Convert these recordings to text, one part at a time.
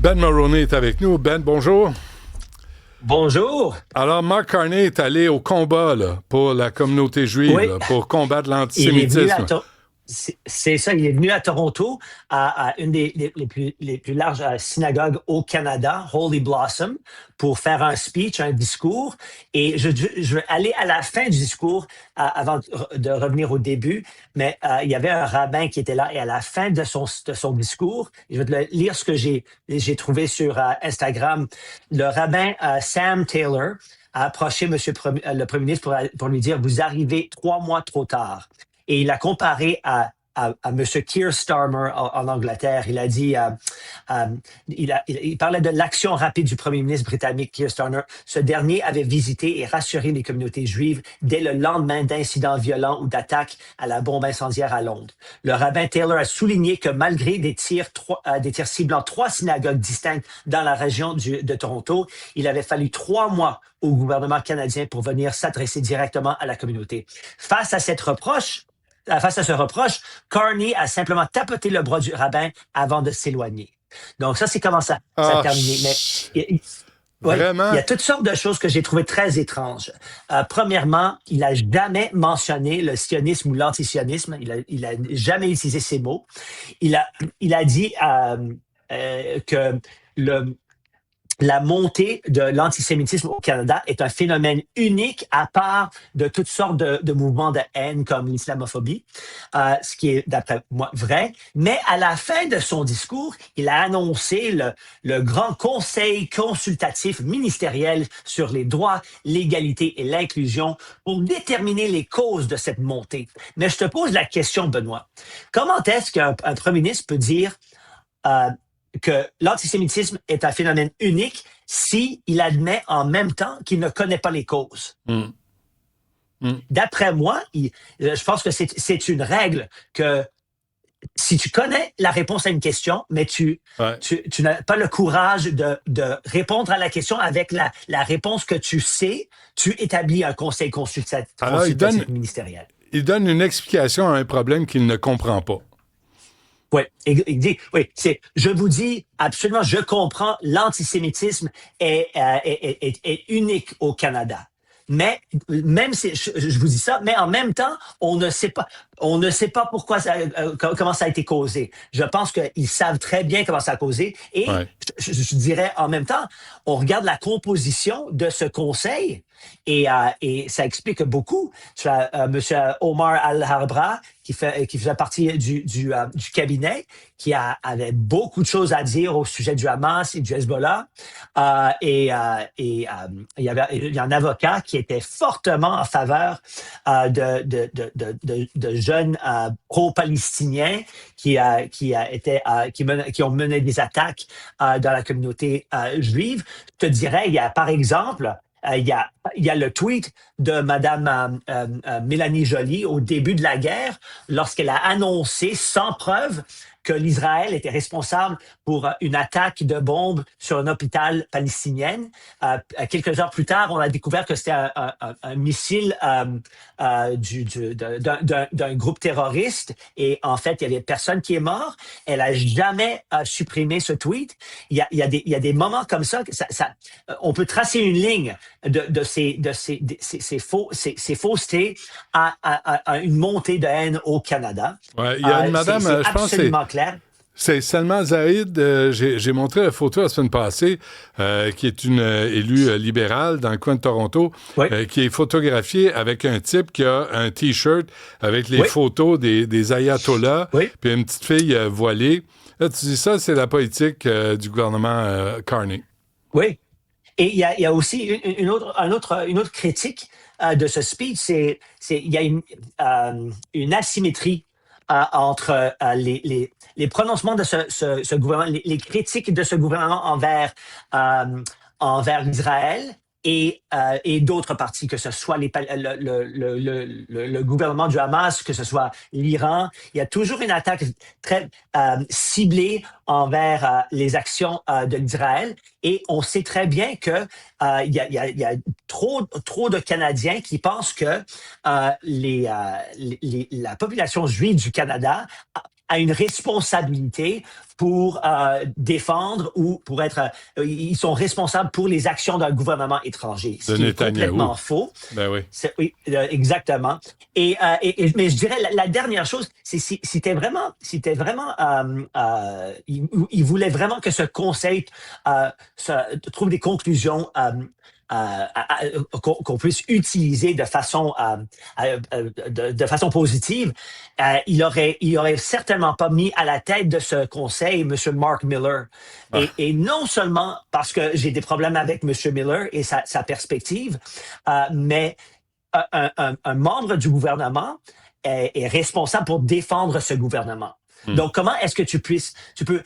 Ben Mulroney est avec nous. Ben, bonjour. Bonjour. Alors, Mark Carney est allé au combat là, pour la communauté juive, Oui, là, pour combattre il est venu à l'antisémitisme. c'est ça, il est venu à Toronto, à une des les plus larges synagogues au Canada, Holy Blossom, pour faire un speech, un discours. Et je vais aller à la fin du discours avant de revenir au début, mais il y avait un rabbin qui était là et à la fin de son discours, je vais te lire ce que j'ai trouvé sur Instagram. Le rabbin Sam Taylor a approché le premier ministre pour lui dire, vous arrivez 3 mois trop tard. Et il a comparé à M. Keir Starmer en Angleterre. Il a dit, euh, il parlait de l'action rapide du premier ministre britannique Keir Starmer. Ce dernier avait visité et rassuré les communautés juives dès le lendemain d'incidents violents ou d'attaques à la bombe incendiaire à Londres. Le rabbin Taylor a souligné que malgré des tirs ciblant 3 synagogues distinctes dans la région de Toronto, il avait fallu 3 mois au gouvernement canadien pour venir s'adresser directement à la communauté. Face à ce reproche, Carney a simplement tapoté le bras du rabbin avant de s'éloigner. Donc ça, c'est comment ça a Ah, terminé. Mais oui, il y vraiment? a toutes sortes de choses que j'ai trouvées très étranges. Premièrement, il n'a jamais mentionné le sionisme ou l'antisionisme. Il a jamais utilisé ces mots. Il a, il a dit que le, la montée de l'antisémitisme au Canada est un phénomène unique à part de toutes sortes de mouvements de haine comme l'islamophobie, ce qui est d'après moi vrai. Mais à la fin de son discours, il a annoncé le grand conseil consultatif ministériel sur les droits, l'égalité et l'inclusion pour déterminer les causes de cette montée. Mais je te pose la question, Benoît. Comment est-ce qu'un premier ministre peut dire euh, que l'antisémitisme est un phénomène unique si il admet en même temps qu'il ne connaît pas les causes? Hmm, hmm. D'après moi, je pense que c'est une règle que si tu connais la réponse à une question, mais Ouais. tu n'as pas le courage de répondre à la question avec la réponse que tu sais, tu établis un conseil Alors, consultatif ministériel. il donne une explication à un problème qu'il ne comprend pas. Oui, il dit, oui, je vous dis absolument, je comprends, l'antisémitisme est unique au Canada. Mais même si je vous dis ça, mais en même temps, on ne sait pas pourquoi comment ça a été causé. Je pense qu'ils savent très bien comment ça a causé. Et Ouais. je dirais en même temps, on regarde la composition de ce conseil et ça explique beaucoup. Tu as M. Omar Al-Harbra qui faisait partie du cabinet, avait beaucoup de choses à dire au sujet du Hamas et du Hezbollah. Il y a un avocat qui était fortement en faveur de jeunes pro-palestiniens qui ont mené des attaques dans la communauté juive. Je te dirais, il y a par exemple il y a le tweet de Madame Mélanie Joly au début de la guerre, lorsqu'elle a annoncé sans preuve que l'Israël était responsable pour une attaque de bombe sur un hôpital palestinien. Quelques heures plus tard, on a découvert que c'était un missile d'un groupe terroriste et en fait, il y avait personne qui est mort. Elle a jamais supprimé ce tweet. Il y a des moments comme ça, on peut tracer une ligne de ces faussetés à une montée de haine au Canada. Ouais. Il y a une C'est madame, c'est je pense que c'est absolument clair. C'est Salma Zaïd. J'ai montré la photo la semaine passée, qui est une élue libérale dans le coin de Toronto, Oui, qui est photographiée avec un type qui a un T-shirt avec les oui, photos des ayatollahs, oui, puis une petite fille voilée. Là, tu dis ça, c'est la politique du gouvernement Carney. oui. Et il y a aussi une autre critique de ce speech, il y a une asymétrie entre les prononcements de ce gouvernement, les critiques de ce gouvernement euh, envers l'Israël et d'autres partis, que ce soit le gouvernement du Hamas, que ce soit l'Iran. Il y a toujours une attaque très ciblée envers les actions de l'Israël. Et on sait très bien que il y a trop de Canadiens qui pensent que la population juive du Canada a une responsabilité pour défendre ou pour être... ils sont responsables pour les actions d'un gouvernement étranger. Ce qui est complètement faux. Ben oui. Oui, exactement. Mais je dirais, la dernière chose, c'est c'était vraiment... il voulait vraiment que ce conseil trouve des conclusions qu'on puisse utiliser de façon positive. Il aurait certainement pas mis à la tête de ce conseil M. Mark Miller. Et non seulement parce que j'ai des problèmes avec M. Miller et sa perspective, mais un membre du gouvernement est responsable pour défendre ce gouvernement. Donc, comment est-ce que tu peux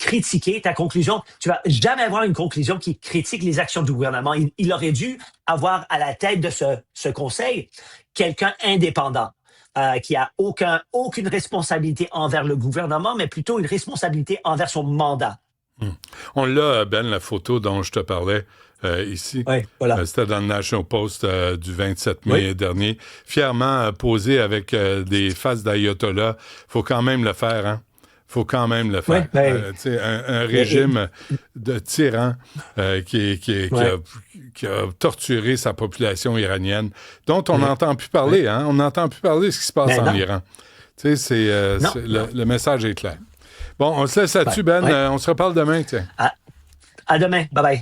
critiquer ta conclusion? Tu vas jamais avoir une conclusion qui critique les actions du gouvernement. Il aurait dû avoir à la tête de ce conseil quelqu'un indépendant. Qui a aucune responsabilité envers le gouvernement, mais plutôt une responsabilité envers son mandat. On l'a, Ben, la photo dont je te parlais ici. Oui, voilà. C'était dans le National Post du 27 mai dernier. Fièrement posé avec des faces d'ayatollah. Faut quand même le faire, hein? Faut quand même le faire. Un régime de tyran qui a torturé sa population iranienne, dont on n'entend plus parler. Hein? On n'entend plus parler de ce qui se passe en Iran. Le message est clair. Bon, on se laisse là-dessus, Ben. On se reparle demain, tiens. À demain. Bye-bye.